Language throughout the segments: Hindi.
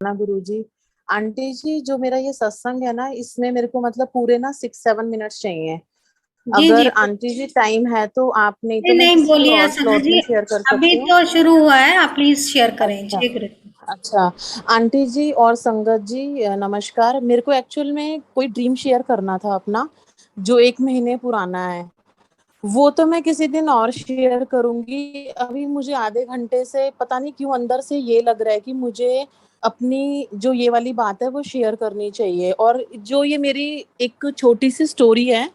बताना गुरुजी। आंटी जी, जो मेरा ये सत्संग है ना, इसमें मेरे को मतलब पूरे ना 6-7 मिनट्स चाहिए। जी अगर जी। आंटी जी टाइम है तो आप, नहीं नहीं तो मैं नहीं, किसी बोलिए और सना स्लॉट जी। में शेयर कर अभी सकती हूँ। तो शुरू हुआ है, आप प्लीज शेयर करें। अच्छा। जय गुरु। अच्छा। आंटी जी और संगत जी, नमस्कार। मेरे को एक्चुअल में कोई ड्रीम शेयर करना था अपना, जो 1 महीने पुराना है। वो तो मैं किसी दिन और शेयर करूंगी। अभी मुझे आधे घंटे से पता नहीं क्यों अंदर से ये लग रहा है कि मुझे अपनी जो ये वाली बात है वो शेयर करनी चाहिए। और जो ये मेरी एक छोटी सी स्टोरी है,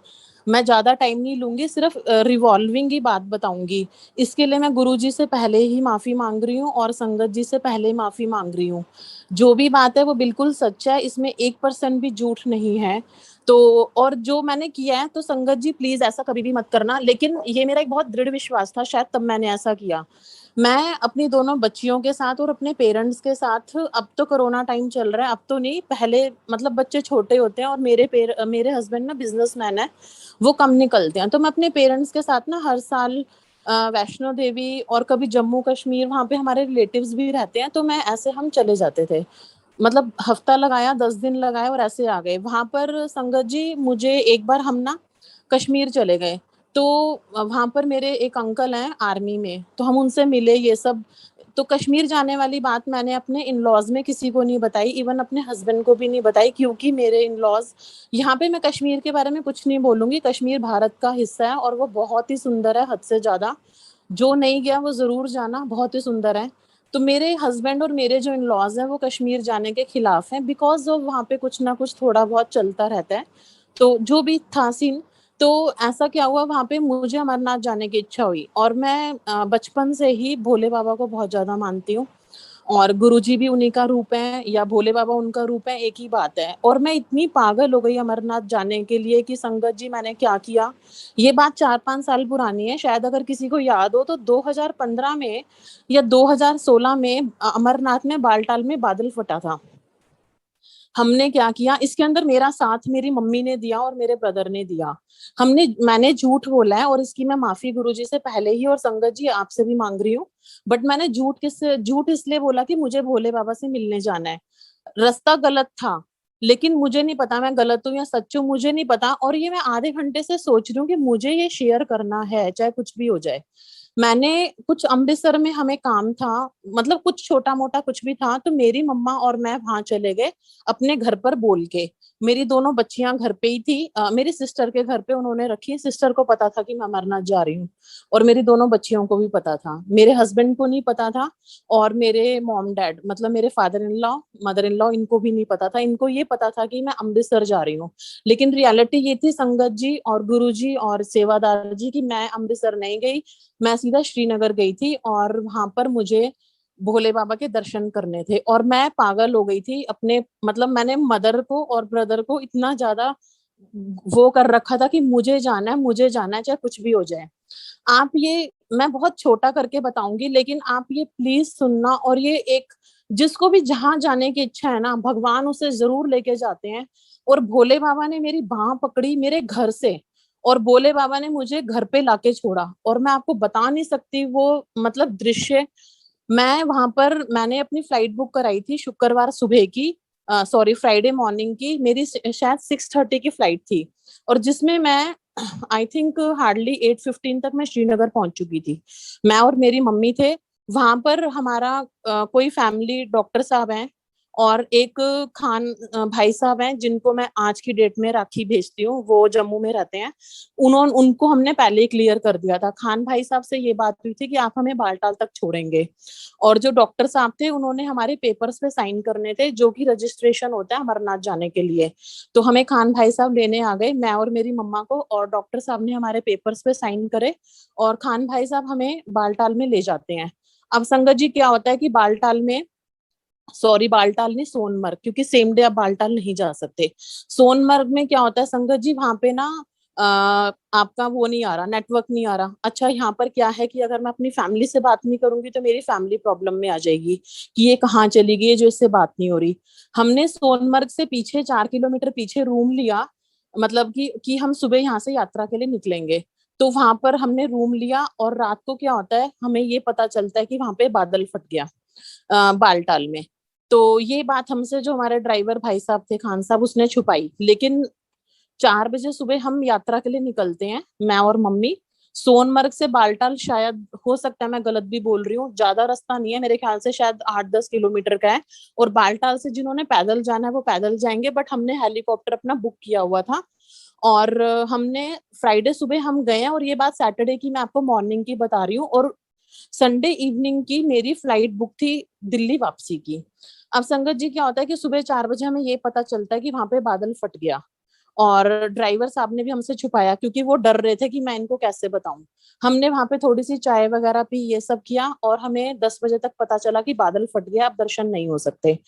मैं ज्यादा टाइम नहीं लूंगी, सिर्फ रिवॉल्विंग ही बात बताऊंगी। इसके लिए मैं गुरुजी से पहले ही माफी मांग रही हूँ और संगत जी से पहले ही माफी मांग रही हूँ। जो भी बात है वो बिल्कुल सच है, इसमें 1% भी झूठ नहीं है। तो और जो मैंने किया है, तो संगत जी प्लीज ऐसा कभी भी मत करना। लेकिन ये मेरा एक बहुत दृढ़ विश्वास था, शायद तब मैंने ऐसा किया। मैं अपनी दोनों बच्चियों के साथ और अपने पेरेंट्स के साथ, अब तो कोरोना टाइम चल रहा है, अब तो नहीं, पहले मतलब बच्चे छोटे होते हैं और मेरे हस्बैंड ना बिजनेसमैन है, वो कम निकलते हैं। तो मैं अपने पेरेंट्स के साथ ना हर साल वैष्णो देवी और कभी जम्मू कश्मीर, वहां पे हमारे रिलेटिव्स भी रहते हैं, तो मैं ऐसे हम चले जाते थे। मतलब हफ्ता लगाया, 10 दिन लगाए और ऐसे आ गए वहां पर। संगत जी, मुझे एक बार हम ना कश्मीर चले गए, तो वहां पर मेरे एक अंकल हैं आर्मी में, तो हम उनसे मिले ये सब। तो कश्मीर जाने वाली बात मैंने अपने इन लॉज में किसी को नहीं बताई, इवन अपने हस्बैंड को भी नहीं बताई, क्योंकि मेरे इन लॉज, यहाँ पे मैं कश्मीर के बारे में कुछ नहीं बोलूंगी। कश्मीर भारत का हिस्सा है और वो बहुत ही सुंदर है, हद से ज्यादा। जो नहीं गया वो जरूर जाना, बहुत ही सुंदर है। तो मेरे हस्बैंड और मेरे जो इन लॉज हैं वो कश्मीर जाने के खिलाफ हैं, बिकॉज ऑफ वहाँ पे कुछ ना कुछ थोड़ा बहुत चलता रहता है। तो जो भी था सीन, तो ऐसा क्या हुआ, वहां पे मुझे अमरनाथ जाने की इच्छा हुई। और मैं बचपन से ही भोले बाबा को बहुत ज्यादा मानती हूँ, और गुरुजी भी उन्हीं का रूप है या भोले बाबा उनका रूप है, एक ही बात है। और मैं इतनी पागल हो गई अमरनाथ जाने के लिए कि संगत जी मैंने क्या किया। ये बात 4-5 साल पुरानी है, शायद अगर किसी को याद हो तो 2015 में या 2016 में अमरनाथ में बालटाल में बादल फटा था। हमने क्या किया, इसके अंदर मेरा साथ मेरी मम्मी ने दिया और मेरे ब्रदर ने दिया। मैंने झूठ बोला है, और इसकी मैं माफी गुरुजी से पहले ही और संगत जी आपसे भी मांग रही हूँ। बट मैंने झूठ इसलिए बोला कि मुझे भोले बाबा से मिलने जाना है। रास्ता गलत था, लेकिन मुझे नहीं पता मैं गलत हूँ या सच हूँ, मुझे नहीं पता। और ये मैं आधे घंटे से सोच रही हूँ कि मुझे ये शेयर करना है, चाहे कुछ भी हो जाए। मैंने कुछ अमृतसर में हमें काम था, मतलब कुछ छोटा मोटा कुछ भी था, तो मेरी मम्मा और मैं वहां चले गए अपने घर पर बोल के। मेरी दोनों बच्चियां घर पे ही थी, मेरी सिस्टर के घर पे उन्होंने रखी। सिस्टर को पता था कि मैं अमरनाथ जा रही हूँ, और मेरी दोनों बच्चियों को भी पता था, मेरे हस्बैंड को नहीं पता था। और मेरे मॉम डैड, मतलब मेरे father in law mother in law, इनको भी नहीं पता था। इनको ये पता था कि मैं अमृतसर जा रही हूँ। लेकिन रियलिटी ये थी संगत जी और गुरु जी और सेवादार जी की, मैं अमृतसर नहीं गई, मैं सीधा श्रीनगर गई थी। और वहां पर मुझे भोले बाबा के दर्शन करने थे, और मैं पागल हो गई थी अपने, मतलब मैंने मदर को और ब्रदर को इतना ज्यादा वो कर रखा था कि मुझे जाना है, मुझे जाना है, चाहे कुछ भी हो जाए। आप ये, मैं बहुत छोटा करके बताऊंगी, लेकिन आप ये प्लीज सुनना। और ये एक, जिसको भी जहां जाने की इच्छा है ना, भगवान उसे जरूर लेके जाते हैं। और भोले बाबा ने मेरी बाह पकड़ी मेरे घर से, और भोले बाबा ने मुझे घर पे लाके छोड़ा, और मैं आपको बता नहीं सकती वो मतलब दृश्य। मैं वहां पर, मैंने अपनी फ्लाइट बुक कराई थी शुक्रवार सुबह की, सॉरी फ्राइडे मॉर्निंग की, मेरी शायद 6:30 की फ्लाइट थी। और जिसमें मैं आई थिंक हार्डली 8:15 तक मैं श्रीनगर पहुंच चुकी थी। मैं और मेरी मम्मी थे वहां पर। हमारा कोई फैमिली डॉक्टर साहब हैं, और एक खान भाई साहब हैं, जिनको मैं आज की डेट में राखी भेजती हूँ, वो जम्मू में रहते हैं। उनको हमने पहले ही क्लियर कर दिया था। खान भाई साहब से ये बात हुई थी कि आप हमें बालटाल तक छोड़ेंगे। और जो डॉक्टर साहब थे, उन्होंने हमारे पेपर्स पे साइन करने थे, जो कि रजिस्ट्रेशन होता है अमरनाथ जाने के लिए। तो हमें खान भाई साहब लेने आ गए, मैं और मेरी मम्मा को, और डॉक्टर साहब ने हमारे पेपर्स पे साइन करे, और खान भाई साहब हमें बालटाल में ले जाते हैं। अब संगत जी क्या होता है कि बालटाल में, सॉरी बालटाल नहीं, सोनमर्ग, क्योंकि सेम डे आप बालटाल नहीं जा सकते। सोनमर्ग में क्या होता है संगत जी, वहां पे ना आपका वो नहीं आ रहा, नेटवर्क नहीं आ रहा। अच्छा, यहाँ पर क्या है कि अगर मैं अपनी फैमिली से बात नहीं करूंगी तो मेरी फैमिली प्रॉब्लम में आ जाएगी कि ये कहाँ चली गई है जो इससे बात नहीं हो रही। हमने सोनमर्ग से पीछे 4 किलोमीटर पीछे रूम लिया, मतलब कि हम सुबह यहाँ से यात्रा के लिए निकलेंगे। तो वहां पर हमने रूम लिया, और रात को क्या होता है, हमें ये पता चलता है कि वहां पे बादल फट गया बालटाल में। तो ये बात हमसे जो हमारे ड्राइवर भाई साहब थे, खान साहब, उसने छुपाई। लेकिन 4 बजे सुबह हम यात्रा के लिए निकलते हैं, मैं और मम्मी। सोनमर्ग से बालटाल, शायद हो सकता है मैं गलत भी बोल रही हूँ, ज्यादा रास्ता नहीं है, मेरे ख्याल से शायद 8-10 किलोमीटर का है। और बालटाल से जिन्होंने पैदल जाना है वो पैदल जाएंगे, बट हमने हेलीकॉप्टर अपना बुक किया हुआ था। और हमने फ्राइडे सुबह हम गए हैं, और ये बात सैटरडे की मैं आपको मॉर्निंग की बता रही हूँ। और संडे इवनिंग की मेरी फ्लाइट बुक थी दिल्ली वापसी की। अब संगत जी क्या होता है कि सुबह 4 बजे हमें ये पता चलता है कि वहां पे बादल फट गया। और ड्राइवर साहब ने भी हमसे छुपाया, क्योंकि वो डर रहे थे कि मैं इनको कैसे बताऊं। हमने वहां पे थोड़ी सी चाय वगैरह पी, ये सब किया, और हमें 10 बजे तक पता चला कि बादल फट गया, अब दर्शन नहीं हो सकते।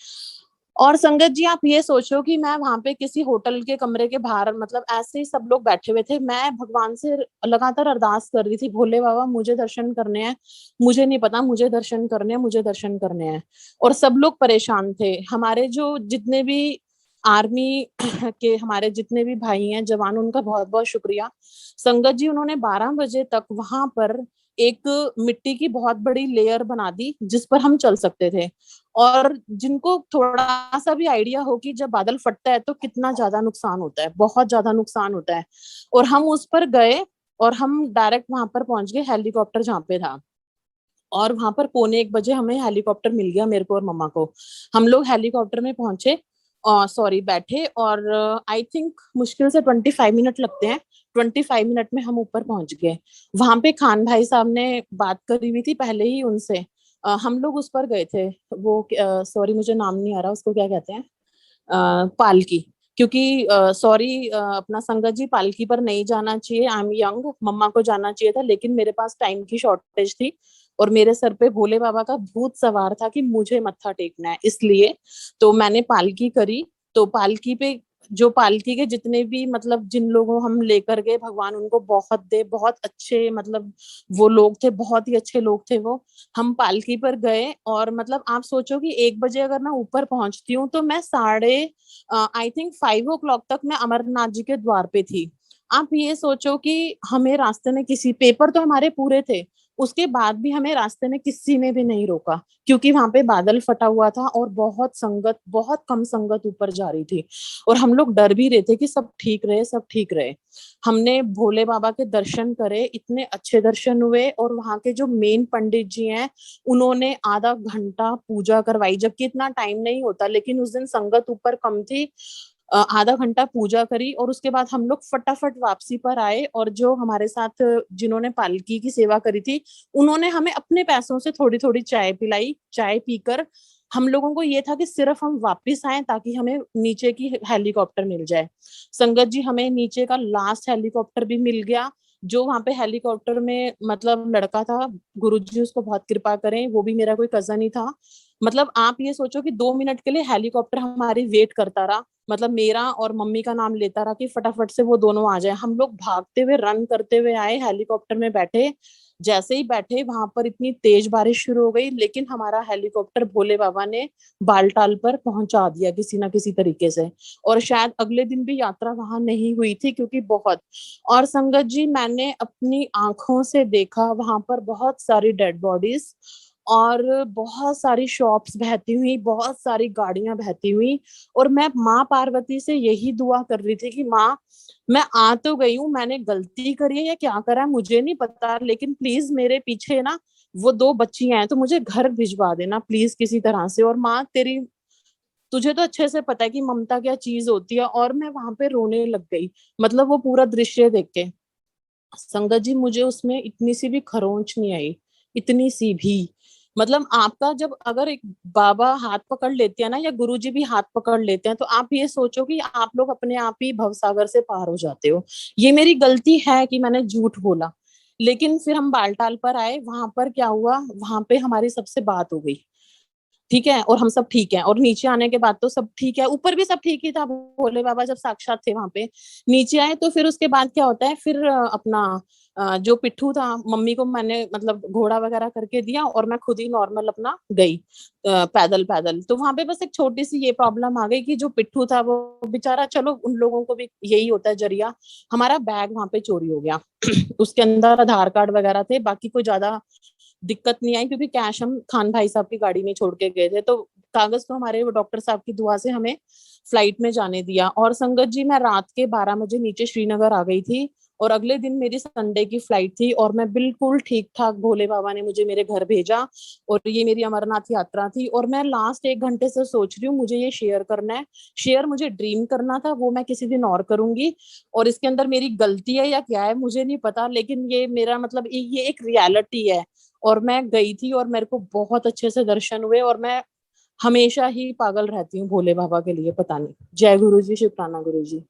और संगत जी आप ये सोचो कि मैं वहां पे किसी होटल के कमरे के बाहर, मतलब ऐसे ही सब लोग बैठे हुए थे, मैं भगवान से लगातार अरदास कर रही थी, भोले बाबा मुझे दर्शन करने हैं, मुझे नहीं पता, मुझे दर्शन करने हैं, मुझे दर्शन करने हैं। और सब लोग परेशान थे, हमारे जो जितने भी आर्मी के हमारे जितने भी भाई हैं जवान, उनका बहुत बहुत शुक्रिया। संगत जी उन्होंने 12 बजे तक वहां पर एक मिट्टी की बहुत बड़ी लेयर बना दी जिस पर हम चल सकते थे। और जिनको थोड़ा सा भी आइडिया हो कि जब बादल फटता है तो कितना ज्यादा नुकसान होता है, बहुत ज्यादा नुकसान होता है। और हम उस पर गए, और हम डायरेक्ट वहां पर पहुंच गए, हेलीकॉप्टर जहाँ पे था। और वहां पर पौने 1 बजे हमें हेलीकॉप्टर मिल गया, मेरे को और मम्मा को। हम लोग हेलीकॉप्टर में पहुंचे, सॉरी बैठे, और आई थिंक मुश्किल से 25 मिनट लगते हैं। 25 मिनट में हम ऊपर पहुंच गए। वहां पे खान भाई साहब ने बात करी हुई थी पहले ही उनसे। हम लोग उस पर गए थे, वो सॉरी मुझे नाम नहीं आ रहा, उसको क्या कहते हैं, पालकी। क्योंकि सॉरी अपना संगत जी, पालकी पर नहीं जाना चाहिए, आई एम यंग, मम्मा को जाना चाहिए था, लेकिन मेरे पास टाइम की शॉर्टेज थी। और मेरे सर पे भोले बाबा का भूत सवार था कि मुझे मत्था टेकना है, इसलिए तो मैंने पालकी करी। तो पालकी पे जो पालकी के जितने भी, मतलब जिन लोगों हम लेकर गए, भगवान उनको बहुत दे, बहुत अच्छे, मतलब वो लोग थे, बहुत ही अच्छे लोग थे वो। हम पालकी पर गए, और मतलब आप सोचो कि 1 बजे अगर मैं ऊपर पहुंचती हूँ तो मैं साढ़े आई थिंक 5 o'clock तक मैं अमरनाथ जी के द्वार पे थी। आप ये सोचो कि हमें रास्ते में किसी, पेपर तो हमारे पूरे थे, उसके बाद भी हमें रास्ते में किसी ने भी नहीं रोका, क्योंकि वहां पे बादल फटा हुआ था और बहुत संगत, बहुत कम संगत ऊपर जा रही थी। और हम लोग डर भी रहे थे कि सब ठीक रहे, सब ठीक रहे। हमने भोले बाबा के दर्शन करे, इतने अच्छे दर्शन हुए। और वहां के जो मेन पंडित जी हैं, उन्होंने आधा घंटा पूजा करवाई, जबकि इतना टाइम नहीं होता, लेकिन उस दिन संगत ऊपर कम थी। आधा घंटा पूजा करी, और उसके बाद हम लोग फटाफट वापसी पर आए। और जो हमारे साथ जिन्होंने पालकी की सेवा करी थी, उन्होंने हमें अपने पैसों से थोड़ी थोड़ी चाय पिलाई। चाय पीकर हम लोगों को ये था कि सिर्फ हम वापस आए ताकि हमें नीचे की हेलीकॉप्टर मिल जाए। संगत जी हमें नीचे का लास्ट हेलीकॉप्टर भी मिल गया। जो वहां पे हेलीकॉप्टर में मतलब लड़का था, गुरुजी उसको बहुत कृपा करें, वो भी मेरा कोई कजन ही था। मतलब आप ये सोचो कि 2 मिनट के लिए हेलीकॉप्टर हमारी वेट करता रहा, मतलब मेरा और मम्मी का नाम लेता रहा कि फटाफट से वो दोनों आ जाए। हम लोग भागते हुए, रन करते हुए आए, हेलीकॉप्टर में बैठे। जैसे ही बैठे वहां पर इतनी तेज बारिश शुरू हो गई, लेकिन हमारा हेलीकॉप्टर भोले बाबा ने बालटाल पर पहुंचा दिया किसी ना किसी तरीके से। और शायद अगले दिन भी यात्रा वहां नहीं हुई थी, क्योंकि बहुत। और संगत जी मैंने अपनी आंखों से देखा वहां पर बहुत सारी डेड बॉडीज, और बहुत सारी शॉप्स बहती हुई, बहुत सारी गाड़ियां बहती हुई। और मैं माँ पार्वती से यही दुआ कर रही थी कि माँ, मैं आ तो गई हूँ, मैंने गलती करी है या क्या करा है मुझे नहीं पता, लेकिन प्लीज मेरे पीछे ना वो 2 बच्चियां हैं, तो मुझे घर भिजवा देना प्लीज किसी तरह से। और माँ तेरी, तुझे तो अच्छे से पता है कि ममता क्या चीज होती है। और मैं वहां पे रोने लग गई, मतलब वो पूरा दृश्य देख के। संगत जी मुझे उसमें इतनी सी भी खरोंच नहीं आई, इतनी सी भी। मतलब आपका जब अगर एक बाबा हाथ पकड़ लेते हैं ना, या गुरुजी भी हाथ पकड़ लेते हैं, तो आप ये सोचो कि आप लोग अपने आप ही भवसागर से पार हो जाते हो। ये मेरी गलती है कि मैंने झूठ बोला। लेकिन फिर हम बालटाल पर आए, वहां पर क्या हुआ, वहां पे हमारी सबसे बात हो गई, ठीक है, और हम सब ठीक है। और नीचे आने के बाद तो सब ठीक है, ऊपर भी सब ठीक ही था, भोले बाबा जब साक्षात थे वहां पे। नीचे आए तो फिर उसके बाद क्या होता है, फिर अपना जो पिट्ठू था, मम्मी को मैंने मतलब घोड़ा वगैरह करके दिया, और मैं खुद ही नॉर्मल अपना गई पैदल पैदल। तो वहां पे बस एक छोटी सी ये प्रॉब्लम आ गई कि जो पिट्ठू था वो बेचारा, चलो उन लोगों को भी यही होता है जरिया, हमारा बैग वहां पे चोरी हो गया। उसके अंदर आधार कार्ड वगैरह थे, बाकी कोई ज्यादा दिक्कत नहीं आई, क्योंकि कैश हम खान भाई साहब की गाड़ी में छोड़ के गए थे। तो कागज तो हमारे डॉक्टर साहब की दुआ से हमें फ्लाइट में जाने दिया। और संगत जी, मैं रात के 12 बजे नीचे श्रीनगर आ गई थी और अगले दिन मेरी संडे की फ्लाइट थी और मैं बिल्कुल ठीक ठाक, भोले बाबा ने मुझे मेरे घर भेजा। और ये मेरी अमरनाथ यात्रा थी और मैं लास्ट 1 घंटे से सोच रही हूँ मुझे ये शेयर करना है। शेयर मुझे ड्रीम करना था, वो मैं किसी दिन और करूंगी। और इसके अंदर मेरी गलती है या क्या है मुझे नहीं पता, लेकिन ये मेरा मतलब ये एक रियलिटी है। और मैं गई थी और मेरे को बहुत अच्छे से दर्शन हुए और मैं हमेशा ही पागल रहती हूँ भोले बाबा के लिए, पता नहीं। जय गुरु जी, शुक्राना गुरु जी।